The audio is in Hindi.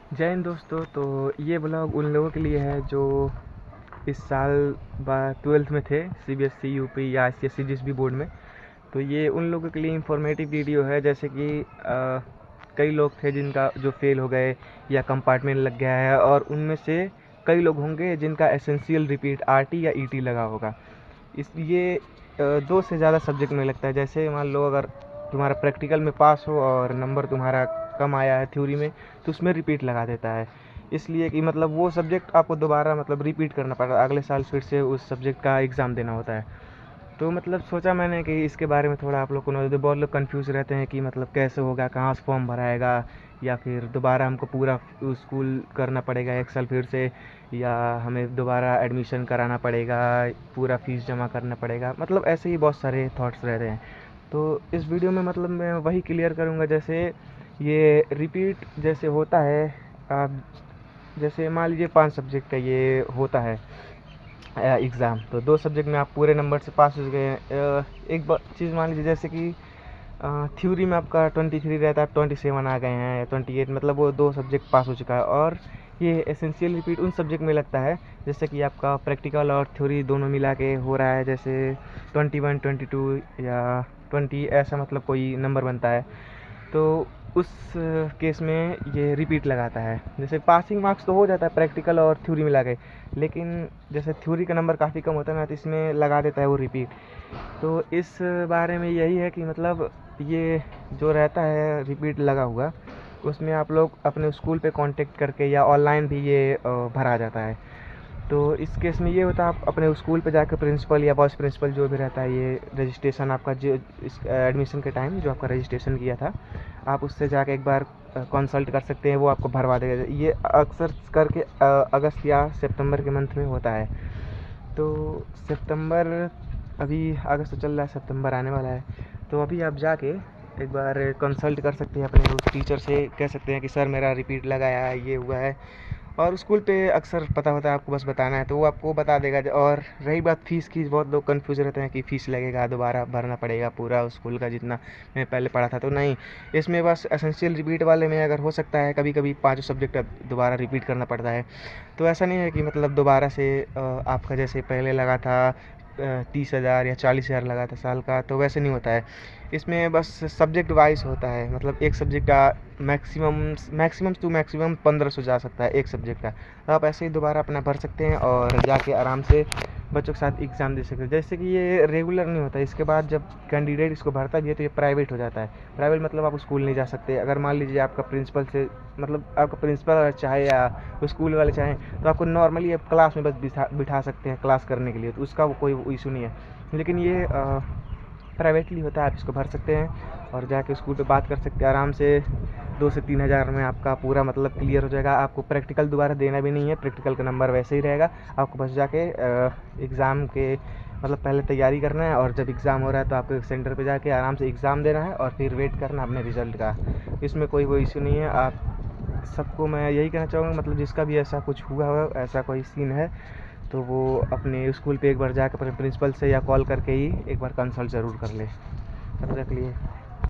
जय हिंद दोस्तों। तो ये ब्लॉग उन लोगों के लिए है जो इस साल 12th में थे, सीबीएसई, यूपी या आईसीएसई जिस भी बोर्ड में। तो ये उन लोगों के लिए इंफॉर्मेटिव वीडियो है, जैसे कि कई लोग थे जिनका जो फेल हो गए या कंपार्टमेंट लग गया है, और उनमें से कई लोग होंगे जिनका एसेंशियल रिपीट आरटी या ईटी लगा होगा। इसलिए दो से ज़्यादा सब्जेक्ट में लगता है। जैसे मान लो अगर तुम्हारा प्रैक्टिकल में पास हो और नंबर तुम्हारा कम आया है थ्योरी में, तो उसमें रिपीट लगा देता है। इसलिए कि मतलब वो सब्जेक्ट आपको दोबारा मतलब रिपीट करना पड़ता है, अगले साल फिर से उस सब्जेक्ट का एग्ज़ाम देना होता है। तो मतलब सोचा मैंने कि इसके बारे में थोड़ा आप लोग को नॉलेज दे। बहुत लोग कंफ्यूज रहते हैं कि मतलब कैसे होगा, कहाँ से फॉर्म भराएगा, या फिर दोबारा हमको पूरा स्कूल करना पड़ेगा एक साल फिर से, या हमें दोबारा एडमिशन कराना पड़ेगा, पूरा फीस जमा करना पड़ेगा। मतलब ऐसे ही बहुत सारे थॉट्स रहते हैं। तो इस वीडियो में मतलब मैं वही क्लियर करूँगा। जैसे ये रिपीट जैसे होता है, आप जैसे मान लीजिए 5 सब्जेक्ट का ये होता है एग्ज़ाम, तो 2 सब्जेक्ट में आप पूरे नंबर से पास हो गए हैं। एक चीज़ मान लीजिए, जैसे कि थ्योरी में आपका 23 रहता है, आप 27 आ गए हैं या 28, मतलब वो 2 सब्जेक्ट पास हो चुका है। और ये एसेंशियल रिपीट उन सब्जेक्ट में लगता है जैसे कि आपका प्रैक्टिकल और थ्योरी दोनों मिला के हो रहा है, जैसे 21, 22 या 20, ऐसा मतलब कोई नंबर बनता है। तो उस केस में ये रिपीट लगाता है। जैसे पासिंग मार्क्स तो हो जाता है प्रैक्टिकल और थ्योरी मिला के, लेकिन जैसे थ्योरी का नंबर काफ़ी कम होता है ना, तो इसमें लगा देता है वो रिपीट। तो इस बारे में यही है कि मतलब ये जो रहता है रिपीट लगा हुआ, उसमें आप लोग अपने स्कूल पे कांटेक्ट करके या ऑनलाइन भी ये भरा जाता है। तो इस केस में ये होता है, आप अपने स्कूल पे जाकर प्रिंसिपल या वाइस प्रिंसिपल जो भी रहता है, ये रजिस्ट्रेशन आपका जो इस एडमिशन के टाइम जो आपका रजिस्ट्रेशन किया था, आप उससे जाके एक बार कंसल्ट कर सकते हैं, वो आपको भरवा देगा। ये अक्सर करके अगस्त या सितंबर के मंथ में होता है। तो सितंबर, अभी अगस्त तो चल रहा है, सितंबर आने वाला है। तो अभी आप जाके एक बार कंसल्ट कर सकते हैं अपने उस टीचर से, कह सकते हैं कि सर मेरा रिपीट लगाया है, ये हुआ है। और स्कूल पे अक्सर पता होता है, आपको बस बताना है तो वो आपको बता देगा। और रही बात फ़ीस की, बहुत लोग कन्फ्यूज़ रहते हैं कि फ़ीस लगेगा, दोबारा भरना पड़ेगा पूरा स्कूल का जितना मैं पहले पढ़ा था। तो नहीं, इसमें बस एसेंशियल रिपीट वाले में अगर हो सकता है कभी कभी 5 सब्जेक्ट दोबारा रिपीट करना पड़ता है। तो ऐसा नहीं है कि मतलब दोबारा से आपका जैसे पहले लगा था 30,000 या 40,000 लगा था साल का, तो वैसे नहीं होता है। इसमें बस सब्जेक्ट वाइज होता है, मतलब एक सब्जेक्ट का मैक्सिमम टू मैक्सिमम 1500 जा सकता है एक सब्जेक्ट का। तो आप ऐसे ही दोबारा अपना भर सकते हैं और जाके आराम से बच्चों के साथ एग्ज़ाम दे सकते हैं। जैसे कि ये रेगुलर नहीं होता, इसके बाद जब कैंडिडेट इसको भरता भी है तो ये प्राइवेट हो जाता है। प्राइवेट मतलब आप स्कूल नहीं जा सकते। अगर मान लीजिए आपका प्रिंसिपल से, मतलब आपका प्रिंसिपल चाहे या स्कूल वाले चाहें, तो आपको नॉर्मली आप क्लास में बस बिठा सकते हैं क्लास करने के लिए, तो उसका वो कोई इशू नहीं है। लेकिन ये प्राइवेटली होता है, आप इसको भर सकते हैं और जाके स्कूल पे बात कर सकते हैं आराम से। 2 से 3 हज़ार में आपका पूरा मतलब क्लियर हो जाएगा। आपको प्रैक्टिकल दोबारा देना भी नहीं है, प्रैक्टिकल का नंबर वैसे ही रहेगा। आपको बस जाके एग्ज़ाम के मतलब पहले तैयारी करना है, और जब एग्ज़ाम हो रहा है तो आपको सेंटर पे जाके आराम से एग्ज़ाम देना है और फिर वेट करना अपने रिज़ल्ट का। इसमें कोई वो इशू नहीं है। आप सबको मैं यही कहना चाहूँगा, मतलब जिसका भी ऐसा कुछ हुआ हो, ऐसा कोई सीन है, तो वो अपने स्कूल पे एक बार जाकर अपने प्रिंसिपल से या कॉल करके ही एक बार कंसल्ट ज़रूर कर ले। तब तक के लिए